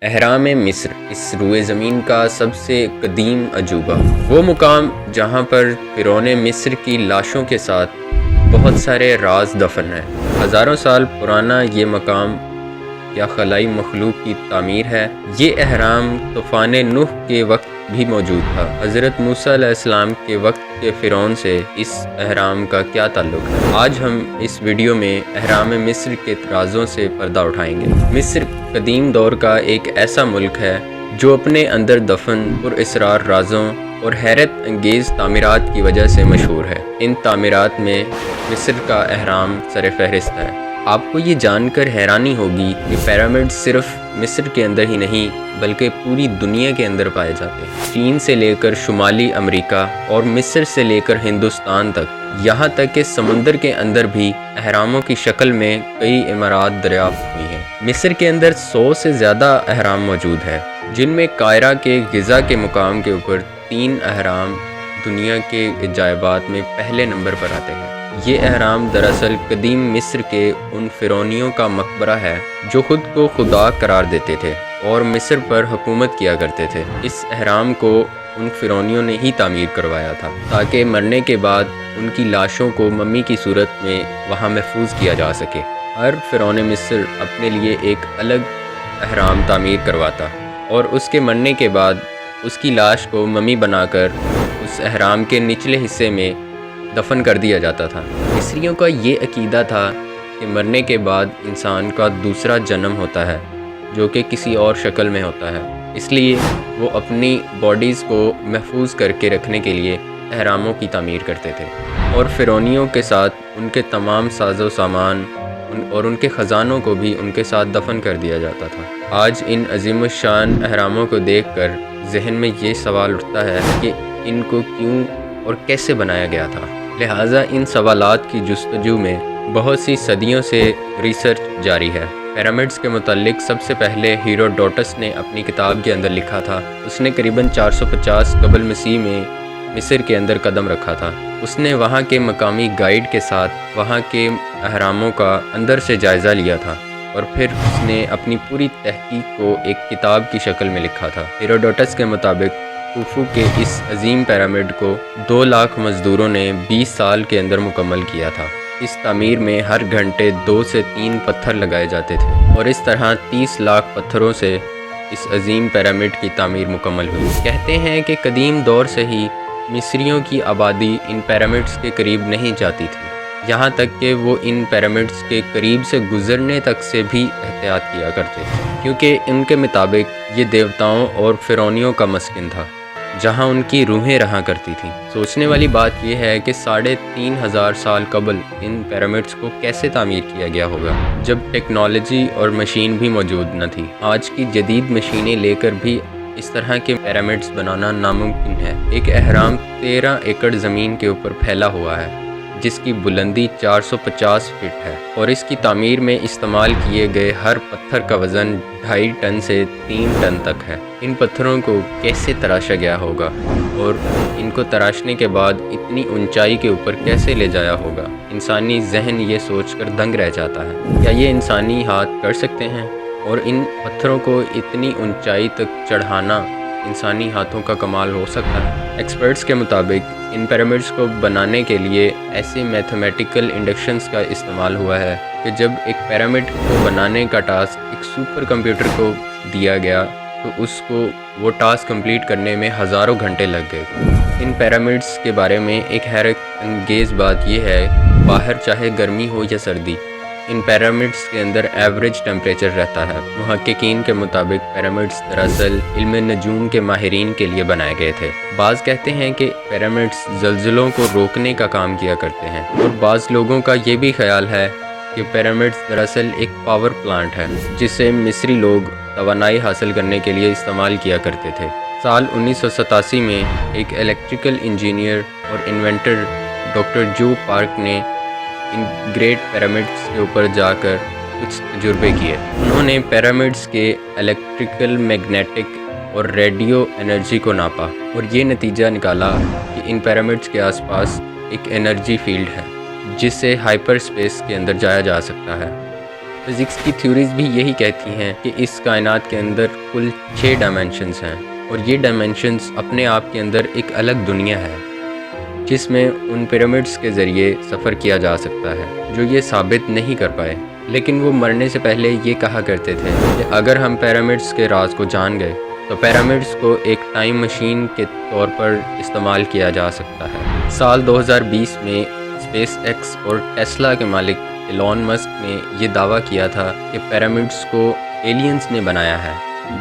اہرام مصر اس روئے زمین کا سب سے قدیم عجوبہ، وہ مقام جہاں پر فرعون مصر کی لاشوں کے ساتھ بہت سارے راز دفن ہیں۔ ہزاروں سال پرانا یہ مقام کیا خلائی مخلوق کی تعمیر ہے؟ یہ اہرام طوفان نوح کے وقت بھی موجود تھا۔ حضرت موسیٰ علیہ السلام کے وقت کے فرعون سے اس اہرام کا کیا تعلق ہے؟ آج ہم اس ویڈیو میں اہرام مصر کے رازوں سے پردہ اٹھائیں گے۔ مصر قدیم دور کا ایک ایسا ملک ہے جو اپنے اندر دفن پراسرار رازوں اور حیرت انگیز تعمیرات کی وجہ سے مشہور ہے۔ ان تعمیرات میں مصر کا اہرام سر فہرست ہے۔ آپ کو یہ جان کر حیرانی ہوگی کہ پیرامڈ صرف مصر کے اندر ہی نہیں بلکہ پوری دنیا کے اندر پائے جاتے ہیں۔ چین سے لے کر شمالی امریکہ اور مصر سے لے کر ہندوستان تک، یہاں تک کہ سمندر کے اندر بھی اہراموں کی شکل میں کئی عمارات دریافت ہوئی ہیں۔ مصر کے اندر 100 سے زیادہ اہرام موجود ہیں، جن میں قاہرہ کے غزہ کے مقام کے اوپر 3 اہرام دنیا کے عجائبات میں پہلے نمبر پر آتے ہیں۔ یہ اہرام دراصل قدیم مصر کے ان فرعونیوں کا مقبرہ ہے جو خود کو خدا قرار دیتے تھے اور مصر پر حکومت کیا کرتے تھے۔ اس اہرام کو ان فرعونیوں نے ہی تعمیر کروایا تھا تاکہ مرنے کے بعد ان کی لاشوں کو ممی کی صورت میں وہاں محفوظ کیا جا سکے۔ ہر فرعون مصر اپنے لیے ایک الگ اہرام تعمیر کرواتا اور اس کے مرنے کے بعد اس کی لاش کو ممی بنا کر اس اہرام کے نچلے حصے میں دفن کر دیا جاتا تھا۔ مصریوں کا یہ عقیدہ تھا کہ مرنے کے بعد انسان کا دوسرا جنم ہوتا ہے جو کہ کسی اور شکل میں ہوتا ہے، اس لیے وہ اپنی باڈیز کو محفوظ کر کے رکھنے کے لیے اہراموں کی تعمیر کرتے تھے، اور فرعونیوں کے ساتھ ان کے تمام ساز و سامان اور ان کے خزانوں کو بھی ان کے ساتھ دفن کر دیا جاتا تھا۔ آج ان عظیم الشان اہراموں کو دیکھ کر ذہن میں یہ سوال اٹھتا ہے کہ ان کو کیوں اور کیسے بنایا گیا تھا۔ لہٰذا ان سوالات کی جستجو میں بہت سی صدیوں سے ریسرچ جاری ہے۔ پیرامڈز کے متعلق سب سے پہلے ہیروڈوٹس نے اپنی کتاب کے اندر لکھا تھا۔ اس نے قریباً 450 قبل مسیح میں مصر کے اندر قدم رکھا تھا۔ اس نے وہاں کے مقامی گائیڈ کے ساتھ وہاں کے اہراموں کا اندر سے جائزہ لیا تھا اور پھر اس نے اپنی پوری تحقیق کو ایک کتاب کی شکل میں لکھا تھا۔ ہیروڈوٹس کے مطابق خوفو کے اس عظیم پیرامڈ کو 2 لاکھ مزدوروں نے 20 سال کے اندر مکمل کیا تھا۔ اس تعمیر میں ہر گھنٹے 2 سے 3 پتھر لگائے جاتے تھے اور اس طرح 30 لاکھ پتھروں سے اس عظیم پیرامڈ کی تعمیر مکمل ہوئی۔ کہتے ہیں کہ قدیم دور سے ہی مصریوں کی آبادی ان پیرامڈز کے قریب نہیں جاتی تھی، یہاں تک کہ وہ ان پیرامڈز کے قریب سے گزرنے تک سے بھی احتیاط کیا کرتے تھے، کیونکہ ان کے مطابق یہ دیوتاؤں اور فرعونیوں کا مسکن تھا جہاں ان کی روحیں رہا کرتی تھیں۔ سوچنے والی بات یہ ہے کہ 3500 سال قبل ان پیرامڈز کو کیسے تعمیر کیا گیا ہوگا جب ٹیکنالوجی اور مشین بھی موجود نہ تھی۔ آج کی جدید مشینیں لے کر بھی اس طرح کے پیرامڈز بنانا ناممکن ہے۔ ایک اہرام 13 ایکڑ زمین کے اوپر پھیلا ہوا ہے جس کی بلندی 450 فٹ ہے، اور اس کی تعمیر میں استعمال کیے گئے ہر پتھر کا وزن 2.5 ٹن سے 3 ٹن تک ہے۔ ان پتھروں کو کیسے تراشا گیا ہوگا اور ان کو تراشنے کے بعد اتنی اونچائی کے اوپر کیسے لے جایا ہوگا؟ انسانی ذہن یہ سوچ کر دنگ رہ جاتا ہے۔ کیا یہ انسانی ہاتھ کر سکتے ہیں؟ اور ان پتھروں کو اتنی اونچائی تک چڑھانا انسانی ہاتھوں کا کمال ہو سکتا ہے؟ ایکسپرٹس کے مطابق ان پیرامڈز کو بنانے کے لیے ایسے میتھمیٹیکل انڈکشنز کا استعمال ہوا ہے کہ جب ایک پیرامڈ کو بنانے کا ٹاسک ایک سپر کمپیوٹر کو دیا گیا تو اس کو وہ ٹاسک کمپلیٹ کرنے میں ہزاروں گھنٹے لگ گئے۔ ان پیرامڈز کے بارے میں ایک حیرت انگیز بات یہ ہے، باہر چاہے گرمی ہو یا سردی، ان پیرامڈز کے اندر ایوریج ٹیمپریچر رہتا ہے۔ محققین کے مطابق پیرامڈز دراصل علم نجوم کے ماہرین کے لیے بنائے گئے تھے۔ بعض کہتے ہیں کہ پیرامڈز زلزلوں کو روکنے کا کام کیا کرتے ہیں، اور بعض لوگوں کا یہ بھی خیال ہے کہ پیرامڈز دراصل ایک پاور پلانٹ ہے جسے مصری لوگ توانائی حاصل کرنے کے لیے استعمال کیا کرتے تھے۔ سال 1987 میں ایک الیکٹریکل انجینئر اور انوینٹر ڈاکٹر جو پارک نے ان گریٹ پیرامڈز کے اوپر جا کر کچھ تجربے کیے۔ انہوں نے پیرامڈز کے الیکٹریکل، میگنیٹک اور ریڈیو انرجی کو ناپا اور یہ نتیجہ نکالا کہ ان پیرامڈز کے آس پاس ایک انرجی فیلڈ ہے جس سے ہائپر اسپیس کے اندر جایا جا سکتا ہے۔ فزکس کی تھیوریز بھی یہی کہتی ہیں کہ اس کائنات کے اندر کل 6 ڈائمینشنز ہیں، اور یہ ڈائمینشنز اپنے آپ کے اندر ایک الگ دنیا ہے جس میں ان پیرامڈس کے ذریعے سفر کیا جا سکتا ہے، جو یہ ثابت نہیں کر پائے۔ لیکن وہ مرنے سے پہلے یہ کہا کرتے تھے کہ اگر ہم پیرامڈس کے راز کو جان گئے تو پیرامڈس کو ایک ٹائم مشین کے طور پر استعمال کیا جا سکتا ہے۔ سال 2020 میں اسپیس ایکس اور ٹیسلا کے مالک ایلون مسک نے یہ دعویٰ کیا تھا کہ پیرامڈس کو ایلینز نے بنایا ہے،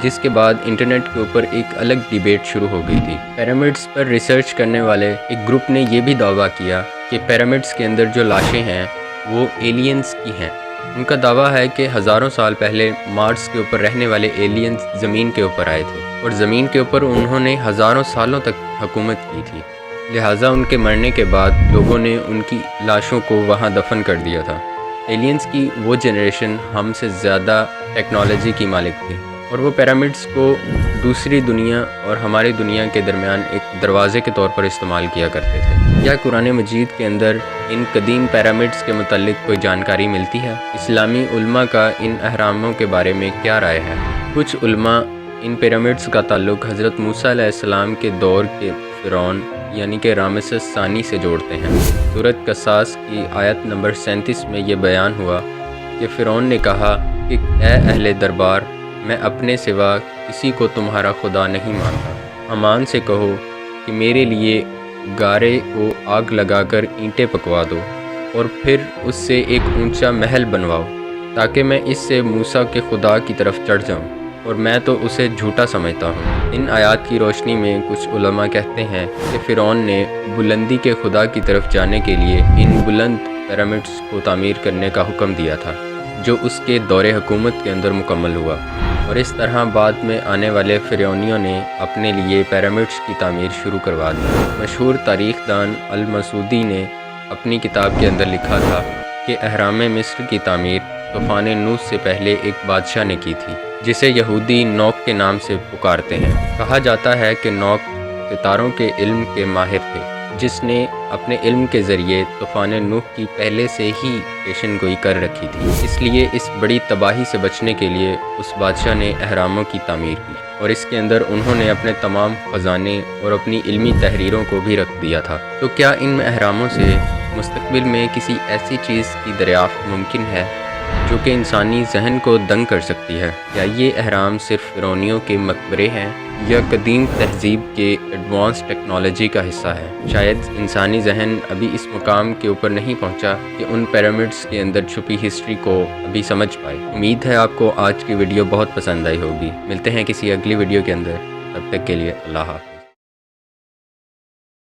جس کے بعد انٹرنیٹ کے اوپر ایک الگ ڈیبیٹ شروع ہو گئی تھی۔ پیرامڈس پر ریسرچ کرنے والے ایک گروپ نے یہ بھی دعویٰ کیا کہ پیرامڈس کے اندر جو لاشیں ہیں وہ ایلینز کی ہیں۔ ان کا دعویٰ ہے کہ ہزاروں سال پہلے مارس کے اوپر رہنے والے ایلینز زمین کے اوپر آئے تھے، اور زمین کے اوپر انہوں نے ہزاروں سالوں تک حکومت کی تھی، لہٰذا ان کے مرنے کے بعد لوگوں نے ان کی لاشوں کو وہاں دفن کر دیا تھا۔ ایلینز کی وہ جنریشن ہم سے زیادہ ٹیکنالوجی کی مالک تھی، اور وہ پیرامڈس کو دوسری دنیا اور ہماری دنیا کے درمیان ایک دروازے کے طور پر استعمال کیا کرتے تھے۔ کیا قرآن مجید کے اندر ان قدیم پیرامڈس کے متعلق کوئی جانکاری ملتی ہے؟ اسلامی علماء کا ان اہراموں کے بارے میں کیا رائے ہے؟ کچھ علماء ان پیرامڈس کا تعلق حضرت موسیٰ علیہ السلام کے دور کے فرعون یعنی کہ رامسس ثانی سے جوڑتے ہیں۔ سورۃ قصص کی آیت نمبر 37 میں یہ بیان ہوا کہ فرعون نے کہا کہ اے اہل دربار، میں اپنے سوا کسی کو تمہارا خدا نہیں مانتا۔ حمان سے کہو کہ میرے لیے گارے کو آگ لگا کر اینٹیں پکوا دو، اور پھر اس سے ایک اونچا محل بنواؤ تاکہ میں اس سے موسیٰ کے خدا کی طرف چڑھ جاؤں، اور میں تو اسے جھوٹا سمجھتا ہوں۔ ان آیات کی روشنی میں کچھ علماء کہتے ہیں کہ فرعون نے بلندی کے خدا کی طرف جانے کے لیے ان بلند پیرامڈس کو تعمیر کرنے کا حکم دیا تھا، جو اس کے دور حکومت کے اندر مکمل ہوا، اور اس طرح بعد میں آنے والے فرعونیوں نے اپنے لیے پیرامڈس کی تعمیر شروع کروا دی۔ مشہور تاریخ دان المسعودی نے اپنی کتاب کے اندر لکھا تھا کہ اہرام مصر کی تعمیر طوفان نوح سے پہلے ایک بادشاہ نے کی تھی، جسے یہودی نوک کے نام سے پکارتے ہیں۔ کہا جاتا ہے کہ نوک ستاروں کے علم کے ماہر تھے، جس نے اپنے علم کے ذریعے طوفان نوح کی پہلے سے ہی پیشن گوئی کر رکھی تھی، اس لیے اس بڑی تباہی سے بچنے کے لیے اس بادشاہ نے اہراموں کی تعمیر کی، اور اس کے اندر انہوں نے اپنے تمام خزانے اور اپنی علمی تحریروں کو بھی رکھ دیا تھا۔ تو کیا ان اہراموں سے مستقبل میں کسی ایسی چیز کی دریافت ممکن ہے جو کہ انسانی ذہن کو دنگ کر سکتی ہے؟ کیا یہ اہرام صرف فرعونیوں کے مقبرے ہیں یا قدیم تہذیب کے ایڈوانس ٹیکنالوجی کا حصہ ہے؟ شاید انسانی ذہن ابھی اس مقام کے اوپر نہیں پہنچا کہ ان پیرامڈس کے اندر چھپی ہسٹری کو ابھی سمجھ پائے۔ امید ہے آپ کو آج کی ویڈیو بہت پسند آئی ہوگی۔ ملتے ہیں کسی اگلی ویڈیو کے اندر، تب تک کے لیے اللہ حافظ۔